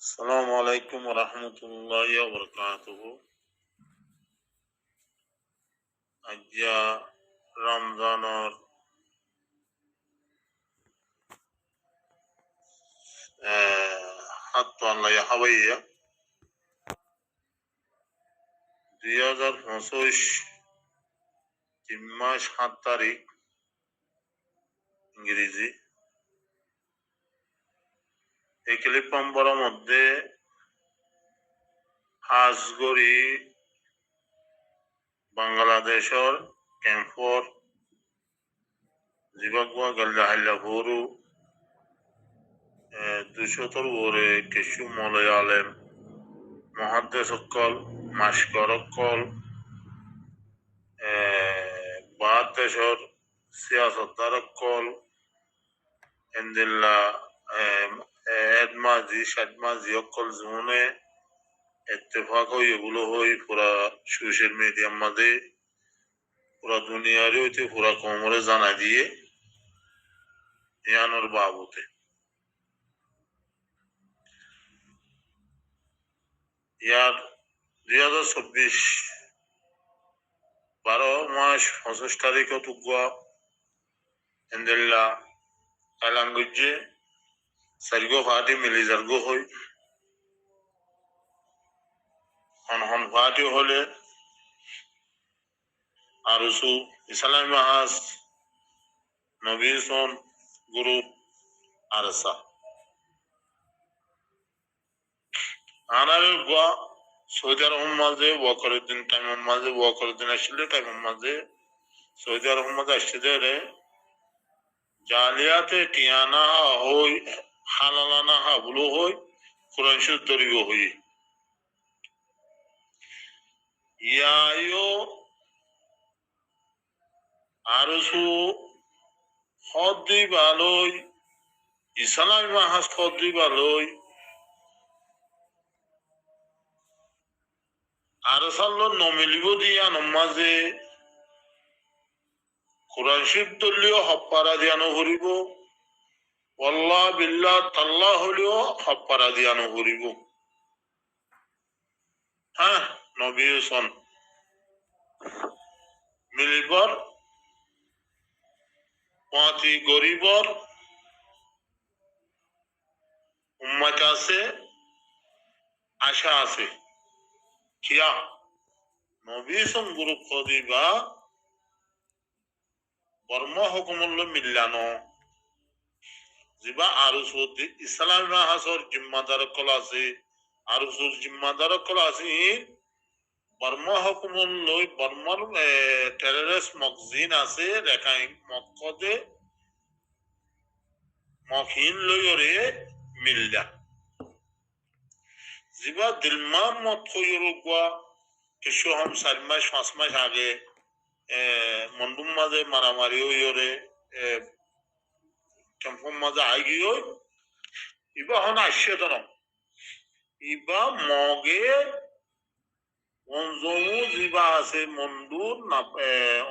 আসসালামু আলাইকুম ওয়া রাহমাতুল্লাহি ওয়া বারাকাতুহু। আজ্জা রমজানর হাত্তু আল্লাহ হাওয়াইয়া 2025 তিন মাস 7 তারিখ ইংরেজি। এই ক্লিপ নম্বরের মধ্যে হাজগরি বাংলাদেশর ক্যাম্পর জিবাগুয়া গাল্লা হাল্লা ভোরু 200 ওরে কিছু মলয়ালেম মহাদ্দেশ অক্কল মাস্কর অক্কল বাহাত্তর সিয়াসতদার অক্কল এন্দিল্লা এডমাজি সাদমাজি অক্কল জুনে ইত্তেফাক হই এগুলো হই পুরা সোশ্যাল মিডিয়ার মাঝে পুরা দুনিয়ারে হইতে পুরা কোমরে জানা দিয়ে ইয়ানোর বাবুতে ইয়ার 2024 12 মাস 25 তারিখ তুগুয়া এন্দিল্লা এলাঙ্গুজে সারিগো ফাটি মিলি জারগো হই হন ফাটি হলে আরসু ইসলামী মাহাজ নবীসন গ্রুপ আরসা আনারের গোয়া সৌদি আরব মাঝে ওয়াকরুদ্দিন টাইম মাঝে ওয়াকরুদ্দিন আসলে টাইম মাঝে সৌদি আরব মাঝে আসছে রে জালিয়াতে টিয়ানা হই হালালানা হাবুলো হই কোরআন শরীফ দরিব হই ইয়ায়ো আরসু হদ্দি বালই ইসলামী মাহাজ হদ্দি বালই আরসাল্লো নমিলিব দিয়া নমাজে কোরআন শরীফ দলীয় হপ্পারা দিয়ানো হরিব ওয়াল্লাহ বিল্লাহ তাল্লাহ হলিও হপ্পারা দিয়ানো হরিব হ্যাঁ নবী সন মিলিবর পাঁচি গরিবর উম্মত আছে আশা আছে কিয়া নবী সন গুরুত্ব দিবা কর্ম হুকুমুল্ল মিল্লানো জিবা আরো সৌদি ইসলাম মাহাসর জিম্মাদার কল আছে আরো সুর জিম্মাদার কল আছে বর্ম হুকুমুল্ল বর্মর টেররিস্ট মকজিন আছে রেখাই মক্কদে মখিন লয়রে মিল্লা জিবা দিলমা মত হইরুগা কিছু হম 4 মাস 5 মাস আগে মন্ডুম মাঝে মারামারি হইরে ক্যাম্পম মাঝে আইগিও ইবা হন আসছে তো ইবা মগে অঞ্জমু জিবা আছে মন্ডুর না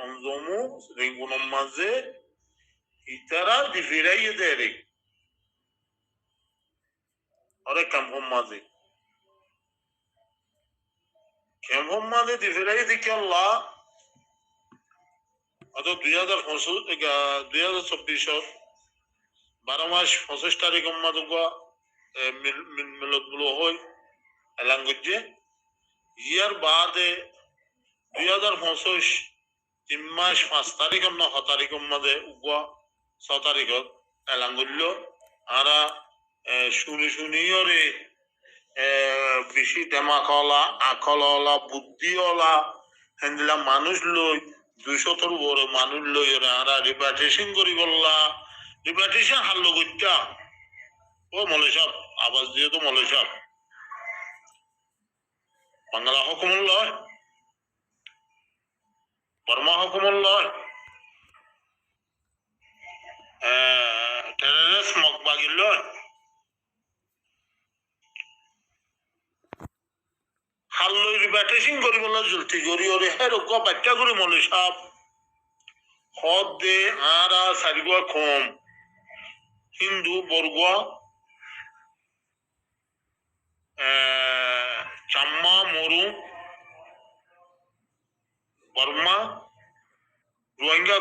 অঞ্জমু রেঙ্গুনম মাঝে ইতারা দিফিরাই দেরে আরে ক্যাম্পম মাঝে দিফিরাই দেখি আল্লাহ অত 2024 12 মাস 25 তারিখ মাদুগা মিলত গুলো হয় এলাঙ্গুজে ইয়ার বাদে 2025 3 মাস 5 তারিখ না 6 তারিখ মাঝে উগা 6 তারিখ এলাঙ্গুল্য আরা শুনিওরে বেশি দেমাকলা আকলওয়ালা বুদ্ধিওয়ালা হেন্দিলা মানুষ লই 200 বড় মানুষ লই আরা রিপার্টেশন করি বললা রিপার্টেশন হাল্লো গইতা ও মৌলভী সাহেব আওয়াজ দিয়ে তো মৌলভী সাহেব বাংলা হুকুমুল্লাহ বর্মা হুকুমুল্লাহ টেররিস্ট মকবাগিল হাল্লো রিপার্টেশন করি বললা জলতি করি ওরে হ্যাঁ রোগ বাচ্চা করি মৌলভী সাহেব হদ দে আরা সারিগুয়া কম হিন্দু বর্গুয়া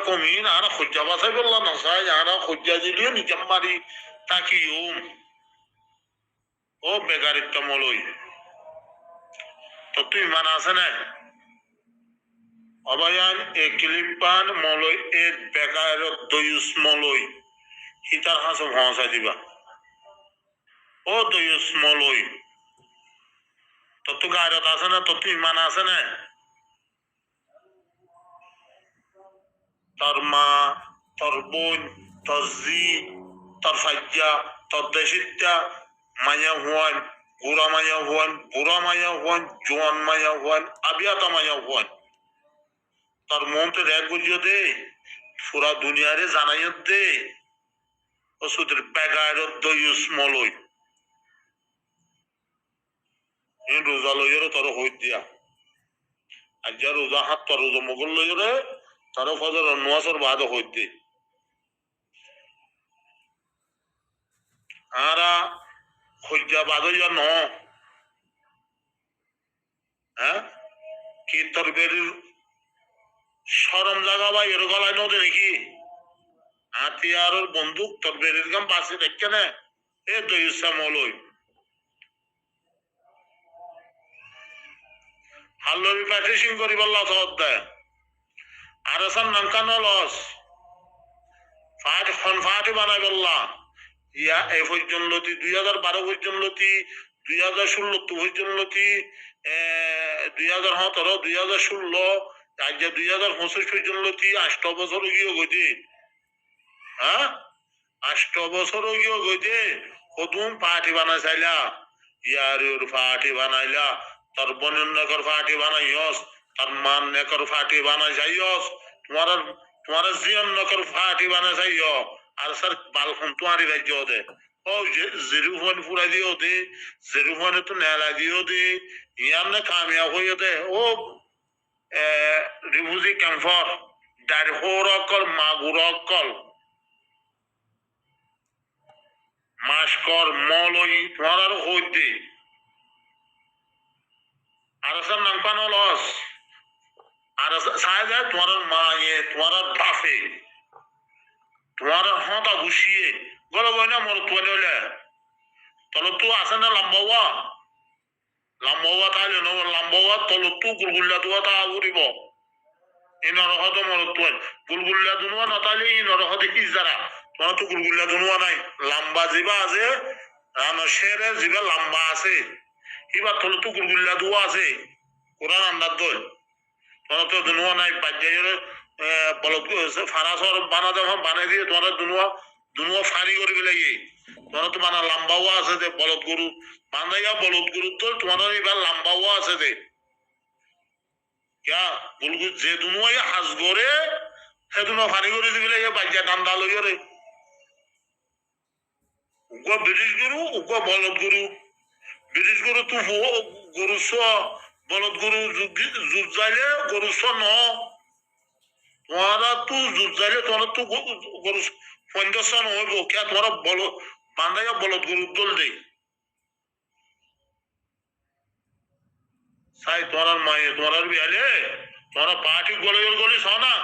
কমিন আর খুঁজা বাসাই বললাম না সাই আর খুঁজা দিলিও নিজাম মারি তাকি ও বেকারিত্ব মলই তো তুই মানে আছে না অবায়ান এ ক্লিপান মলই এ বেকার দয়ুস মলই হিতার হাসে ভংসা দিবা ও দয়ুস মলই তো গায়রত আছে না তো তুই মানে আছে না তোর মা তোর বোন তোর জি তোর ফাজ্জা তোর দেশিত্যা মায়া হুয়ান গুড়া মায়া হুয়ান বুড়া মায়া হুয়ান জোয়ান মায়া হুয়ান আবিয়াতা মায়া হুয়ান তোর মন তো রেগ বুঝিয়ে দে পুরা দুনিয়ারে জানাইও দে ও সুদের বেগায়ের দয়ুস মলই এই রোজা লইয়েরও তোর হই দিয়া আর যা রোজা হাত তোর রোজা মোগল লইরে তারও ফজর নোয়াজর বাদ হইতে আরা খুঁজা বাদ ন হ্যাঁ কি তোর বেরির সরম জায়গা বা এর গলায় নদে নাকি হাতিয়ার বন্দুক তোর বেরির গাম বাসে দেখছে না এ তো ইসা মলই হাল্লরি প্যাটিসিং করি বললা তো অধ্যায় আর আসাম নামকান লস ফাটি বানাই বললা ইয়া এ পর্যন্ত 2012 পর্যন্ত 2016 পর্যন্ত 2017 2016 আজ 2025 পর্যন্ত 8 বছর গিয়ে গইছে হ্যাঁ 8 বছর গিয়ে গইছে কদুম পাটি বানাই চাইলা ইয়ার ফাটি বানাইলা তোর বনের নেকর ফাটি বানাইস তোর মান নেকর ফাটি বানাই যাইস তোমার জিয়ন নকর ফাটি বানাই যাইও আর স্যার বালখন তোমারই রাজ্য দে ও জেরুফোন পুরা দিও দে জেরুফোনে তো নেলা দিও দে ইয়ার না কামিয়াব হইও দে ও রিফিউজি ক্যাম্পর ডারহোর অকল মাগুর অকল মাসকর মলই তোমার আরো হইতে আর স্যার নামপানো লস আর সায় যায় তোমার মা তোমার বাপে তোমার হতা ঘুষিয়ে গলো গই না মর তোলে হলে তলো তু আছে না লাম্বাওয়া তাহলে ন লাম্বাওয়া তলো তু গুলগুল্লা তুয়া তা উড়িব এই নরহত মর তোল গুলগুল্লা দুনুয়া না তাহলে এই নরহত কি যারা তোমার তো গুলগুল্লা দুনুয়া নাই লাম্বা জিবা আছে রানশেরে জিবা লাম্বা আছে এবার তলো তু গুলগুল্লা দুয়া আছে কোরআন আন্দাজ দল তোমার তো দুনুয়া নাই বাজ্যায়ের বলদ ফারাসর বানা দেওয়া বানাই দিয়ে তোমার দুনুয়া ফানি করবে লাগে তোমার তো বানা লাম্বাও আছে দে বলদ গরু বান্ধাইয়া বলদ গরু তো তোমার এবার লাম্বাও আছে দে ক্যা গুলগুল যে দুনুয়াই হাজ করে সে দুনুয়া ফানি করে দিবি লাগে বাজ্যা ডান্ডা লইয়া রে উগা ব্রিটিশ গরু উগা বলদ গরু ব্রিটিশ গরু তু গরু বলদ গরু যুগ যাইলে গরু ন তোমারা তু যুগ যাইলে তোমার তু গরু পঞ্চাশ হইব কে তোমার বল বান্ধাইয়া বলদ গরু দল দেই সাই তোমার মায়ে তোমার বিয়ালে তোমার পাটি গলে গলি না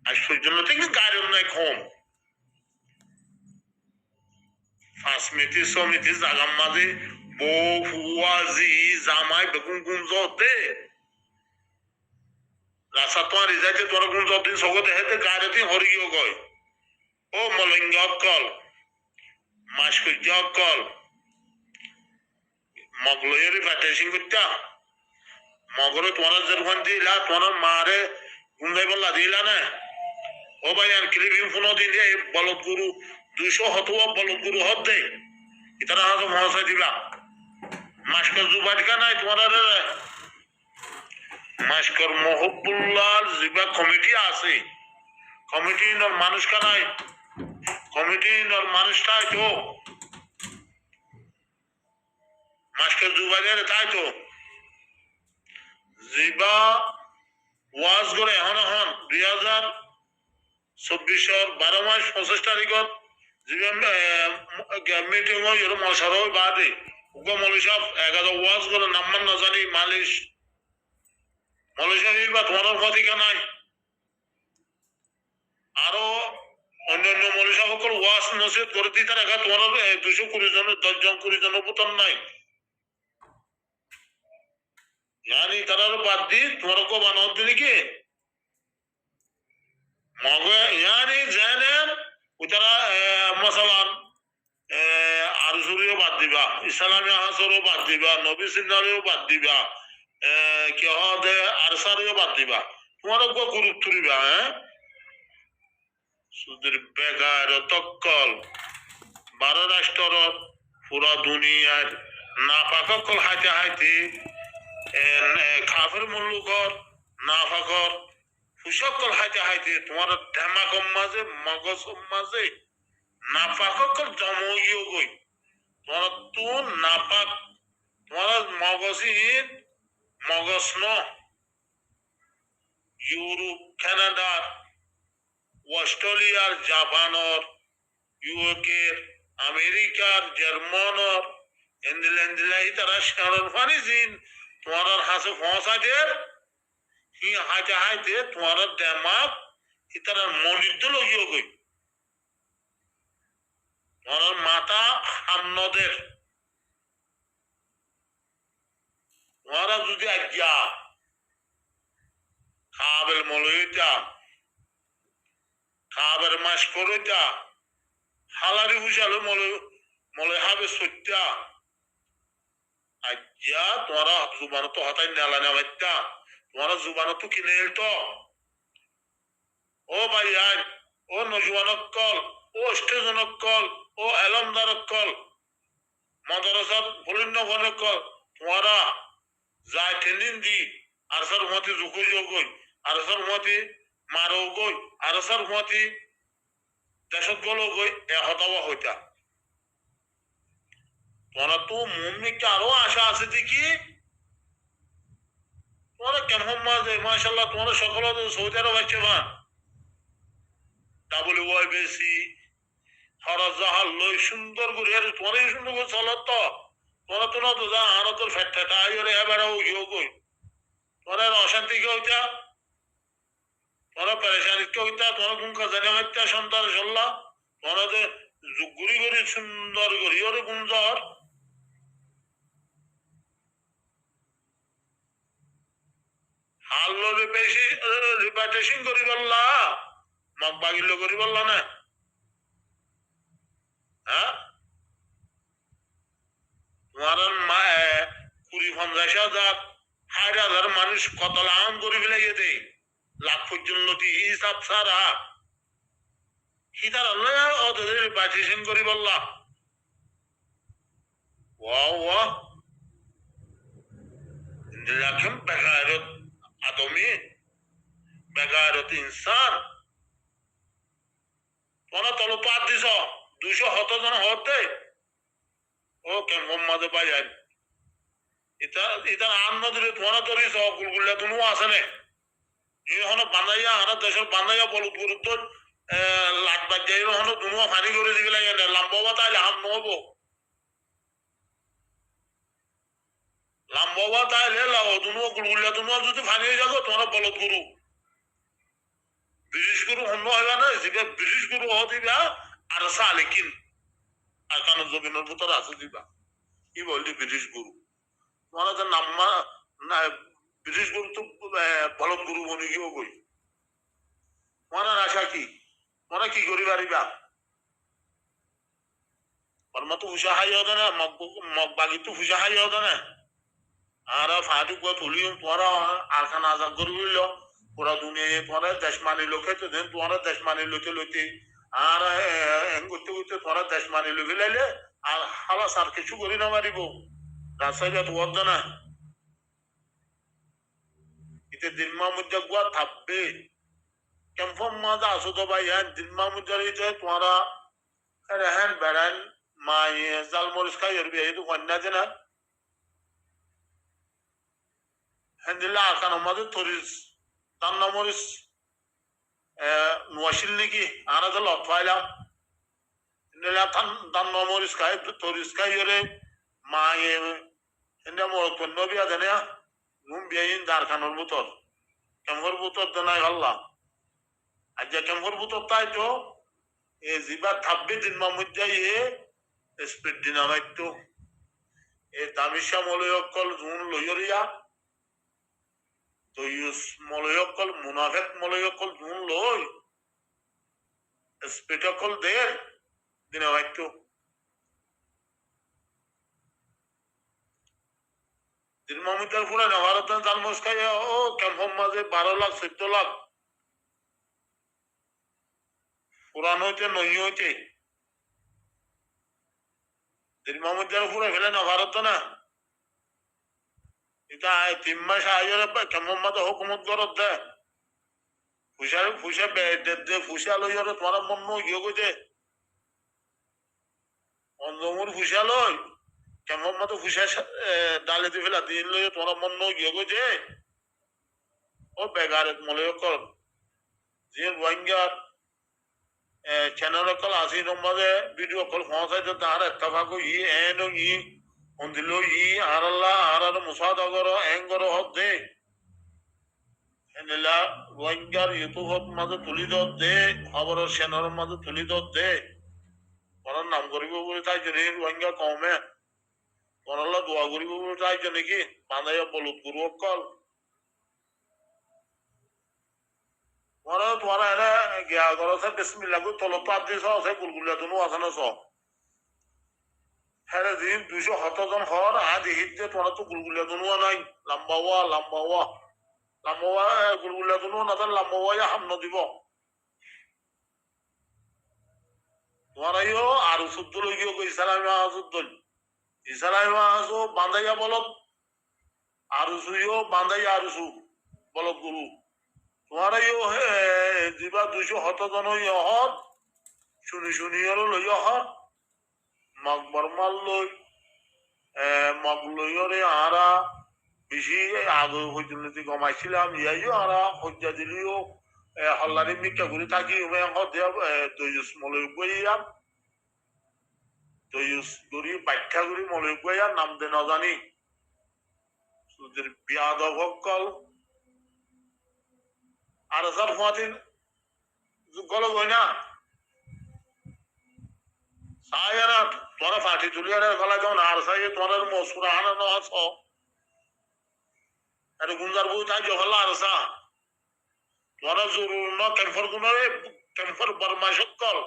আর সূর্য থেকে গাড়ি নাই কম 5 মিনিট 6 মিনিট জাগাম মাঝে বউ ফুয়া জি জামাই বেগুন গুঞ্জতে রাস্তা তোমার রিজাইতে তোমার গুঞ্জদিন সগতে হেতে গাড়িতে হরি গিয়ে গয় ও মলঙ্গ অকল মাসকুজ্জ অকল মগলয়ের প্যাটেশিং করতা মগরে তোমার যেরকম দিলা তোমার মারে গুঞ্জাই বললা দিলা না ও ভাই আর ক্লিপিং ফোন দিন দিয়ে বলদ গুরু 200 হতুয়া বলদ গুরু হত দে ইতারা হাজো মহাশা দিলা মাস্কর জুবাটিকা নাই তোমার মাস্কর মহবুল্লাহ জিবা কমিটি আছে কমিটি নর মানুষ কানাই কমিটি নর মানুষটাই তো মাস্কর জুবাজের তাই তো জিবা ওয়াজ করে এখন 2024 12 মাস 25 তারিখত জিবা মিটিং হয় মশার হয় বাদে উগা মৌলী সাহেব 11 ওয়াজ করে নাম্বার না জানি মালিশ মৌলী সাহেব বা তোমার ফতিকা নাই আরো অন্যান্য মনীষা সকল ওয়াস নসিহত করে দিতে রাখা তোমার 220 জন 10 জন 20 জন উপতন নাই यानी তারার বাদ দি তোমার কো বানাও দিলি কি মগে यानी জানেন উতারা মাসালান আরজুরিও বাদ দিবা ইসলামী হাসরও বাদ দিবা নবী সিন্নারিও বাদ দিবা কি হবে আরসারিও বাদ দিবা তোমার কো গুরুত্ব দিবা সুদের বেগার তক্কল 12 রাষ্ট্র পুরা দুনিয়ার না পাকল হাইতে হাইতে কাফের মুলুকর না ফাকর ফুসকল হাইতে হাইতে তোমার ধামাকম মাঝে মগজ মাঝে না পাকল জমইও গই তোমার তু না পাক তোমার মগজিন মগজ ন ইউরোপ কানাডা অস্ট্রেলিয়ার জাপানর ইউকের আমেরিকার জার্মানর এন্দিলাই তারা শারর ফানি জিন তোমার হাসে ফসা দের হি হাইতে হাইতে তোমার দেমাগ ইতারা মনিদ্দ লগিও গই তোমার মাথা হান্নদের তোমারা যদি আজ্ঞা কাবেল মলইতা কাবের মাস করইতা হালারি বুঝালো মলে হবে সত্যা আজ্ঞা তোমারা জুবান তো হতাই নালা নেওয়াইতা তোমারা জুবান তো কিনে তো ও ভাই আজ ও নজওয়ানক কল ও স্টেজনক কল ও এলমদারক কল মাদ্রাসাত ভলিন্নগণক কল তোমারা যায় ট্রেনিং দি আরসার মতি জুকুই গই আরসার মতি মারো গই আরসার মতি দেশত গলো গই এ হতাওয়া হইতা তোরা তো মুমিনকে আরো আশা আছে দেখি তোরা কেমন মাঝে মাশাআল্লাহ তোরা সকল সৌদি আরব আছে বা WYBC হরজাহাল লই সুন্দর করে আর তোরা সুন্দর করে চলত তো তোরা তো না তো যা আর তোর ফেটটা আইরে এবারও ইও কই তোরা অশান্তি কে হইতা তোরা পরেশানি কে হইতা তোরা কোন কাজে হইতা সন্তান সল্লাহ তোরা যে জুগুরি করে সুন্দর করি ওরে গুঞ্জর হাল্লো রিপার্টেশন করি বললা মগ বাগিল করি বললা না হ্যাঁ তোমার 20-50,000 60,000 মানুষ কত লাম করে ফেলাইয়ে দেয় লাখ পর্যন্ত হিসাব ছাড়া হিতার আল্লাহ ওদের রিপার্টেশন করি বললা ওয়া লাখম বেগারত আদমি বেগারত ইনসান তোরা তলো পাত দিছ 270 জন হতে ও কেমন মাঝে পাই যায় এটা আন্ন দিলে তোরা তরি গুলগুল্লা দুনো আছে না এখন বান্ধাইয়া আনা দেশের বান্ধাইয়া বল গুরুত্ব লাট বাজাই হন দুনো ফানি করে দিবি লাগে লাম্বা তাইলে হাম নহবো লাম্বা তাইলে দুনো গুলগুল্লা দুনো যদি ফানি হয়ে যাবো তোরা বলত গুরু ব্রিটিশ গুরু হন্য হইবা না যে ব্রিটিশ গুরু হ দিবা আর সালেকিন আর কান জমিনের ভিতর আছে দিবা কি বললি ব্রিটিশ গুরু তোরা যে নাম্মা না ব্রিটিশ গুরু তো বলত গুরু বনি গিয়েও কই তোমার আশা কি তোরা কি করি পারিবা কর্ম তো হুসা হাই হতো না মগ বাগি তো হুসা হাই হতো না আর ফাটুক তুলিও তোরা আর খান আজাদ করে বুঝল পুরা দুনিয়া তোরা দেশ মানি লোকে তো দেন তোরা দেশ মানি লোকে লইতে আর করতে করতে তোরা দেশ মানি লোকে লাইলে আর হালাস আর কিছু করি না মারিব রাস্তায় তো বদ্ধ না এতে দিন মামুদ্দা গুয়া থাকবে কেমন মজা আসো তো ভাই হ্যাঁ দিন মামুদ্দার তোরা রেহেন বেড়ান মাই জাল মরিচ খাই হরবি এই তো কন্যা যে না হ্যান্ডিল্লা আকান আমাদের তরিস তার মরিচ নোয়াশিল নাকি আনা তো লত পাইলাম তার মরিচ খাই তরিস খাই হরে মাই এনে মরত নবিয়া দেনে নুম বিয়াইন দারখানোর বুতর কেমন বুতর দেনাই হল্লা আজ যে কেমন বুতো তাই তো এ জিবা থাকবে দিন মধ্যে স্পিড ডিনামাইট এ তামিশা মলয়কল জুন লইয়া তো ইউস মলয়কল মুনাফেক মলয়কল জুন লই স্পিডকল দের ডিনামাইট দিন মমিতার পুরা ভারতের জালমস খাই ও কেমন মাঝে 12 লাখ 14 লাখ পুরান হইতে নই হইতে দিন মমিতার পুরা ফেলে না ভারত না এটা 3 মাস আগে কেমন মাঝে হুকুমত করত দে ফুসা দে ফুসা লই তোমার মন গিয়ে গইতে অন্ধমুর ফুসা লই কেমন মতো ফুসা ডালে দি ফেলা দিন লই তোমার মন গিয়ে গইতে ও বেগারত মলে কর যে রোহিঙ্গার চ্যানেল কল আসি নম্বরে ভিডিও কল পৌঁছাইতে তার ইত্তেফাক ই এন ই অন্দিল ই আরাল্লাহ আরার মুসাদাগর এঙ্গর হক দে এনেলা রোহিঙ্গার ইউটিউবত মাঝে তুলি দে খবরের চ্যানেলের মাঝে তুলি দে ওনার নাম করিব বলে চাইছে নাকি রোহিঙ্গা কমে ওনারা দোয়া করিব বলে চাইছে নাকি বাঁধাইয়া বলুত গুরু কল ওরা তোমারা এনে গিয়া করছে বিসমিল্লাহ কই তলত পাত দিছ আছে গুলগুলিয়া দুনো আছে না সব হ্যাঁ দিন 270 জন হর আজ হিজে তোরা তো গুলগুলিয়া দুনো নাই লাম্বাওয়া গুলগুলিয়া দুনো না তার লাম্বাওয়া হামন দিব তোমার আইও আর শুদ্ধ লগিও কই ইসলামী আশুদ্ধ ইসলামী আশু বান্ধাইয়া বলত আর সুইও বান্ধাইয়া আর সু বলত গুরু তোমার আইও দিবা 270 জন হর শুনি হলো লই হর মকবর মাল লই মগলইরে আরা বেশি আগে হইতুল কমাইছিলাম ইয়াইও আরা হজ্জা দিলিও হল্লারি মিকা ঘুরি থাকি দইস মলই গইয়া দইস ঘুরি ব্যাখ্যা ঘুরি মলই গইয়া নাম দে না জানি সুদের বিয়াদব হকল আর স্যার ফুয়াতিন গল গই না সায়রা তোরা ফাটি তুলিয়ারে গলা যাও না আর সাইয়ে তোরা মসুরা আনা না আছো আরে গুঞ্জার বউ তাই জহলা আর সা তোরা জরুর না কেমফর গুনারে কেমফর বর্মা সকল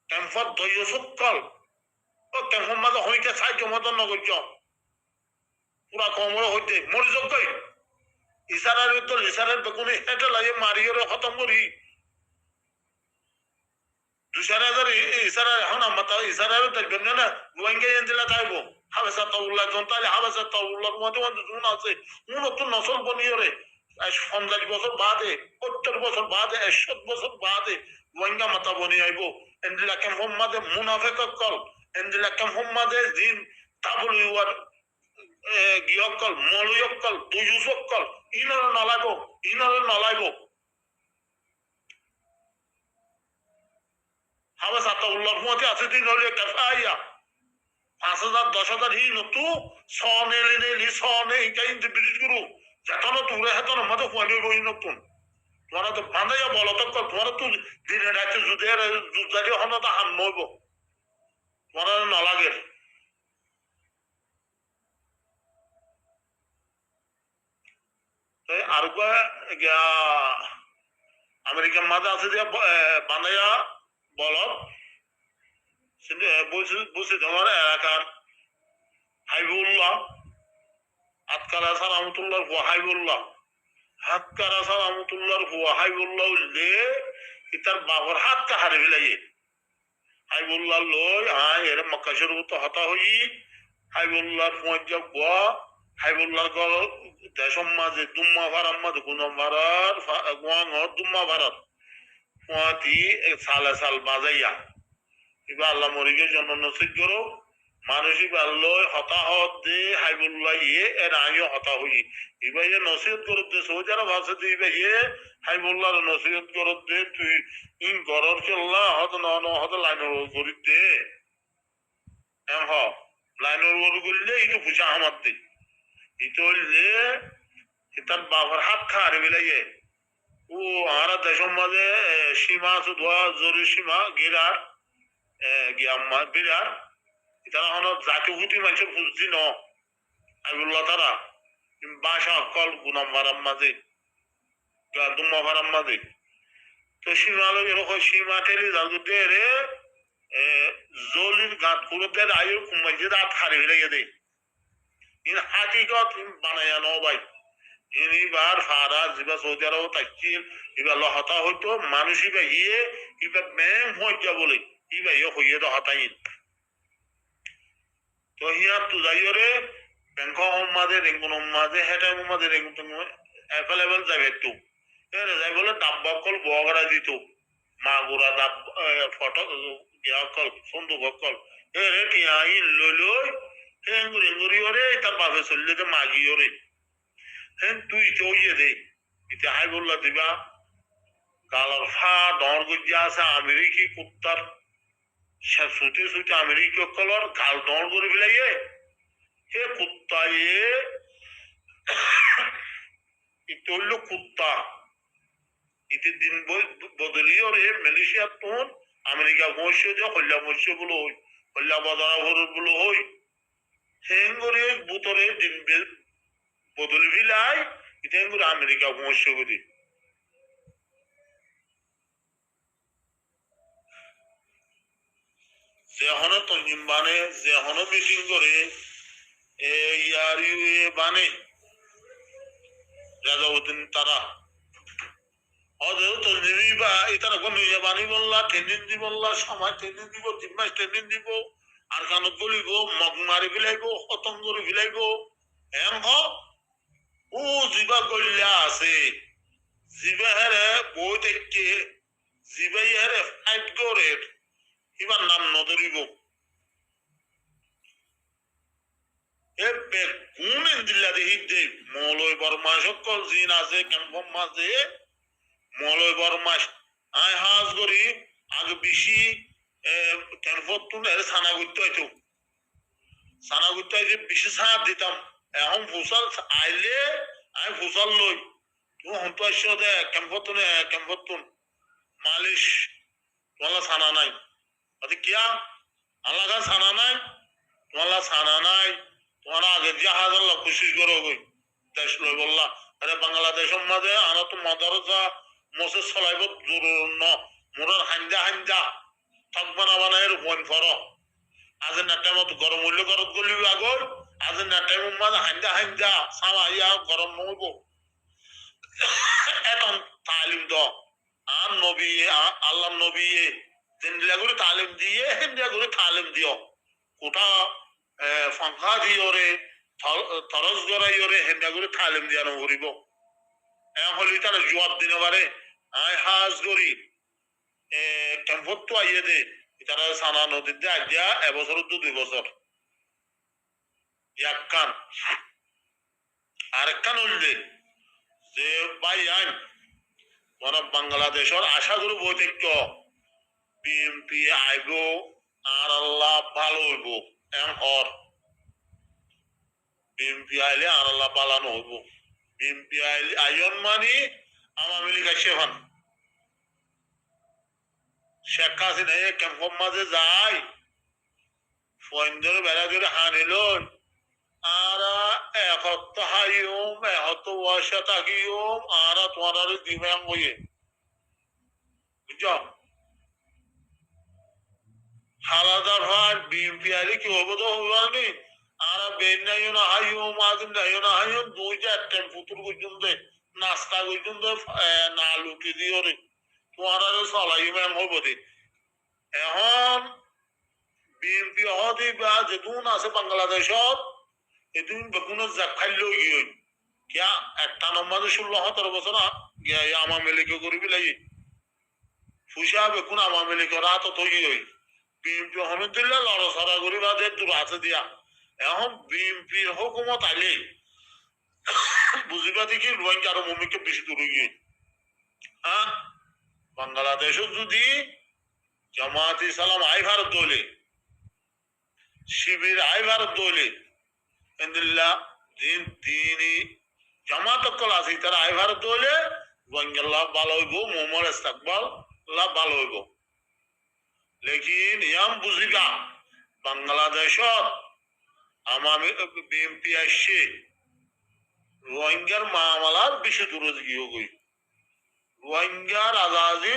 কেমফর ধৈর্য সকল ও কেমফর মাঝে হইতে চাই জমাতন নগর্য পুরা কমর হইতে মরি যোগ্যই ইশারার তো ইশারার বেগুনে হেঁটে লাগে মারিয়ে খতম করি 2000 ইশারা এখন আমরা ইশারার দেখবেন না রোহিঙ্গা এনজিলা চাইবো হাবেসা তাউল্লাহ জনতালে হাবেসা তাউল্লাহর মধ্যে জুন আছে নতুন নসল বনিয়রে 50 বছর বাদে 70 বছর বাদে 100 বছর বাদে রোহিঙ্গা মাতা বনি আইব এনজিলা কেম হোম্মাদে মুনাফেক কল এনজিলা কেম হোম্মাদে জিন তাবুল ইউয়ার গিয়কল মলয়কল দুজুসকল ইনর নলাইব হাবেসা তাউল্লাহর মধ্যে আছে দিন হলে কাফাইয়া 5000 10,000 হি নতু সনেলি সনে ইকাই ব্রিটিশ গুরু যতন তুরে হেতন মধ্যে ফুয়ানি রই নতুন তোরা তো বাঁধাইয়া বলো তো তোরা তো দিনে রাতে যুদ্ধে হন তো হাম নইব তোরা নলাগে আর আমেরিকার মাঝে আছে যে বাঁধাইয়া বলত বুঝছি তোমার এলাকার হাইবুল্লাহ আতকারা সালামতুল্লাহ হাইবুল্লাহ হাতকারা সালামতুল্লাহর হাইবুল্লাহ উল্লে তার বাবর হাতটা হারে ফেলাইয়ে হাইবুল্লাহ লই এর মক্কা শরীফ তো হতা হই হাইবুল্লাহর ফুঁজা গোয়া হাইবুল্লাহর গল দেশম মাঝে দুম্মা ভারার মাঝে গুনম ভারার গোয়াঙর দুম্মা ভারার ফুঁয়াতি সাল বাজাইয়া এবার আল্লাহ মরিকে জন্ম নসিব করো মানুষই পারলই হতাহত দে হাইবুল্লাহ এর আমিও হতা হই এবার নসিহত করত দে সৌজারা ভাষা তুই হাইবুল্লাহর নসিহত করত দে তুই ইন গরর চল্লা হত হত লাইনের করি দে হ লাইনের ওর করলে একটু পুষা আমার দে এটা হইলে তার বাবার হাত খারে বেলাইয়ে ও আমরা দেশের মাঝে সীমা আছে দোয়া জরুরি সীমা গিরার গিয়াম্মা বিরার তারা হলো জাতীয় হুতি মানুষের বুঝছি ন আইবুল্লাহ তারা বাসা অকল গুনাম ভারাম মাঝে দুম্মা ভারাম মাঝে তো সীমা লোক এরকম সীমা ঠেলি জালগুতে রে জলির গাঁত কুড়োতে আয়ুর কুমাইছে রাত হারি ফেলে দেয় ইন হাকিকত বানায়া ন ভাই ইনিবার ফারা জিবা সৌদি আরব তাকিল ইবা লহতা হইতো মানুষ ইবা ইয়ে ইবা ম্যাম হইয়া বলে ইবা ইয়ে হইয়ে তো হতাইন তো হিয়া তু যাইরে ব্যাংক মাঝে রেঙ্গুন মাঝে হেটাই মাঝে রেঙ্গুন অ্যাভেলেবল যাবে একটু এর যাই বলে ডাব্বা কল বগরা দিত মাগুরা ডাব ফটো ইয়া কল সন্দুক কল এর টিয়া ইন লই হেঙ্গুরি হেঙ্গুরি ওরে তার বাপে চললে তো মাগি ওরে হেন তুই তো ইয়ে দে ইতে হাই বললা দিবা কালার ফা ডর গজ্জা আছে আমেরিকি কুত্তার সে সুতে সুতে আমেরিকি কলর গাল ডর করে ফেলাইয়ে হে কুত্তা ইতে হইল কুত্তা ইতে দিন বদলিও রে মালয়েশিয়া তোন আমেরিকা মহস্য যে হল্লা মহস্য গুলো হই হল্লা বাজারা ভরুর গুলো হই হেঙ্গরে বুতরে দিন বদলি ফিলাই ইতে হেঙ্গরে আমেরিকা মহস্য করি যেহনো তঞ্জিম বানে যেহনো মিটিং করে ইয়ার বানে রাজাউদ্দিন তারা অদেও তঞ্জিমি বা ইতারা কোন বানি বললা ট্রেনিং দি বললা সময় ট্রেনিং দিব 3 মাস ট্রেনিং দিব আর কানত বলিব মগ মারি ফেলাইব খতম করে ফেলাইব এম হ ও জিবা গল্লা আছে জিবা হেরে বই দেখে জিবা হেরে ফাইট করে এবার নাম নদরিব কোন দিল্লা দেখি যে মলয় বর্মা সকল জিন আছে ক্যাম্পম মাঝে মলয় বর্মা আয় হাজ করি আগে বেশি ক্যাম্পতুন ছানা করতে হইতো ছানা করতে হইতে বেশি ছাড় দিতাম এখন ফুসাল আইলে আমি ফুসাল লই তুমি হন্ত আসছো দে ক্যাম্পতুন মালিশ তোমার ছানা নাই আচ্ছা কিয়া আল্লাহ ছানা নাই তোমার ছানা নাই তোমার আগে জাহাজ আল্লাহ কোশিশ করো গই দেশ লই বললা আরে বাংলাদেশের মাঝে আনা তো মাদারসা মসে চলাইব জরুর ন মোরার হাঞ্জা থাকবা না বানায় রূপন ফর আজ না টাইমত গরম হইলে গরম গলি আগর আজ না টাইম মাঝে হাঞ্জা সামা ইয়া গরম নইব এখন তালিম দ আর নবী আল্লাহ নবী জিন্দিলা করে তালিম দিয়ে হিন্দিয়া করে তালিম দিও কোথা ফাঁকা দিওরে তরস গড়াইরে হেন্দা করে তালিম দিয়া নকরিব হলি তার জবাব দিনে পারে আয় হাজ করি ক্যাম্পত তো আইয়ে দে তারা সানা নদীতে আজ্ঞা এবছর তো 2 বছর একখান আরেকখান হইলে যে ভাই আইন তোরা বাংলাদেশের আশা করি বই থেকে বিএমপি আইব আর আল্লাহ ভালো হইব এম হর বিএমপি আইলে আর আল্লাহ পালানো হইব বিএমপি আইলে আইন মানি আওয়ামী লীগ সেখান শেখ হাসিনা ক্যাম্পর মাঝে যায় ফয়েন্দ্র বেড়া করে হানিল আর একত্র হাইম এহত ওয়াসা থাকিম আর তোমার আর দিমাম বইয়ে বুঝছ হালাদার ভাই বিএমপি আইলে কি হবো তো হইবানি আর বেন নাইও না হাইম আজিম নাইও না হাইম 2-4 পুতুর পর্যন্ত নাস্তা পর্যন্ত না লুটি দিও রে তোমার আর চলাই ম্যাম হবো দে এখন বিএনপি হতে বা যেতুন আছে বাংলাদেশত এতুন বেকুনের জাপ খাইলেও গিয়ে কিয়া একটা নম্বরে 16-17 বছর গিয়া আওয়ামী লীগে করি বিলাই ফুসা বেকুন আওয়ামী লীগের হাত তৈরি হই বিএনপি হমিদুল্লাহ লড়ছড়া করি বা যে দূর আছে দিয়া এখন বিএনপির হুকুমত আইলে বুঝিবা দেখি রোহিঙ্গা আরো মমিকে বেশি দূর গিয়ে হ্যাঁ বাংলাদেশত যদি জামাত ইসলাম আই ভারত দলে শিবির আই ভারত দলে ইন্দিল্লা দিন দিনই জামাত কল আছে তারা আই ভারত দলে রোহিঙ্গার লাভ ভালো হইব মোহাম্মদ ইস্তাকবাল লাভ ভালো হইব লেকিন ইয়াম বুঝিবা বাংলাদেশত আমার বিএমপি আসছে রোহিঙ্গার মামলার বেশি দূরে গিয়ে গই রোহিঙ্গার আজাদি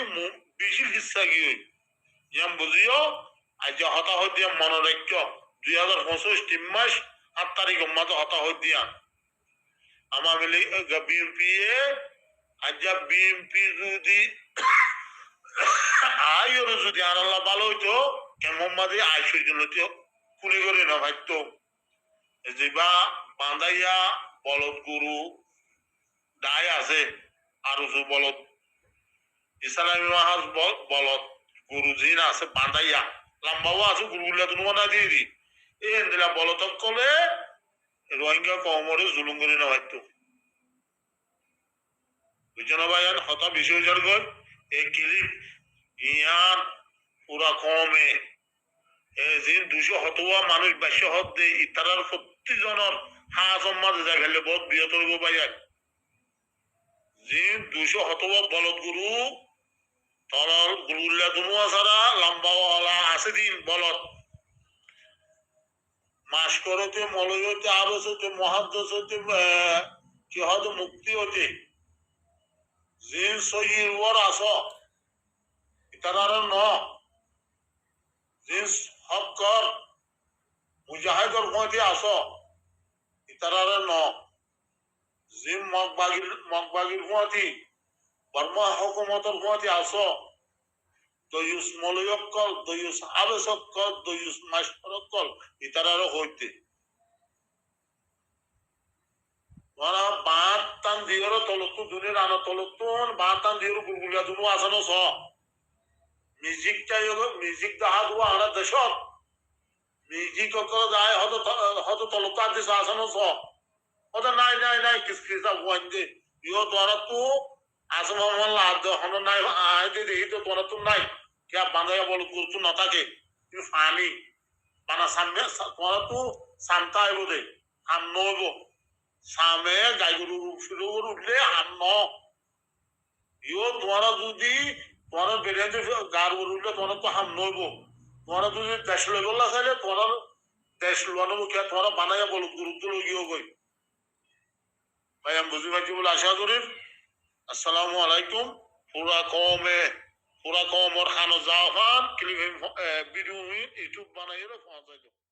বেশি হিস্সা গিয়ে ইয়াম বুঝিও আজ হতাহত দিয়া মনোরক্ষ 2025 3 মাস 8 তারিখ মাঝে হতাহত দিয়া আমার বিএনপি আজ বিএনপি যদি আইর যদি আর আল্লাহ ভালো হইতো মোহাম্মদী আইসের জন্য কুলি করে না ভাইতো যেবা বান্ধাইয়া বলদ গরু দায় আছে আর বলদ ইসলামী মাহাজ বলদ গরু জিন আছে বান্ধাইয়া লম্বাও আছে গরুগুলা তুমি না দিয়ে দি এই দিলা বলতক কলে রোহিঙ্গা কমরে জুলুম করে না ভাইতো বুঝছো ভাই হতা বিষয় জড় গল এই ক্লিপ ইয়ান পুরা কমে জিন 200 হতোয়া মানুষ 22 হত দে ইতারার প্রতিজনের হাজম মাঝে যা গেলে বহুত বিয়ত হইব ভাইয়া জিন 200 হতোয়া বলদ গুরু তরল গুরুল্লা দুনুয়া ছাড়া লম্বাওয়ালা আছে দিন বলদ মাস করতে মলয়তে আবস হতে মহাদ্দস হতে কি হয়তো মুক্তি হতে জিন সহির ওর আস ইতারার ন জিন হকর মুজাহিদর মধ্যে আস ইতারার ন জিম মগবাগির মধ্যে বর্মা হুকুমতর মধ্যে আস দয়ুস মলয়কল দয়ুস আবেশকল দয়ুস মাস্টরকল ইতারার হইতে ওরা বাঁধ টান দিয়ের তলত্তু দুনির আনা তলত্তুন বাঁধ টান দিয়ের গুলগুলিয়া দুনো আসানো স মিউজিক চাই মিউজিক দাহা দুয়া আনা দেশ মিউজিক যায় হয়তো তলত্তু আর দেশ আসানো স হয়তো নাই নাই নাই কিস কিসা ওয়াইন্দে ইও তোরা তো আসম হল্লা হন নাই আইতে দেখি তো তোরা তো নাই কে বাঁধাইয়া বল গুরুত্ব না থাকে তুমি ফানি বানা সামনে তোরা তো সামতা আইব দে হাম নইব সামে গাই গরু উঠলে হাম ন ইও তোরা যদি তোরা বেরিয়ে গার গরু উঠলে তোরা তো হাম নইব তোরা যদি দেশ লইব না চাইলে তোরা দেশ লোয়ানো মুখে তোরা বানাইয়া বল গুরুত্ব লগিও গই ভাই আমি বুঝি পাচ্ছি বলে আশা করি আসসালামু আলাইকুম পুরা কমর খানো যাওয়ান ক্লিপ ভিডিও ইউটিউব বানাইলে পৌঁছাইল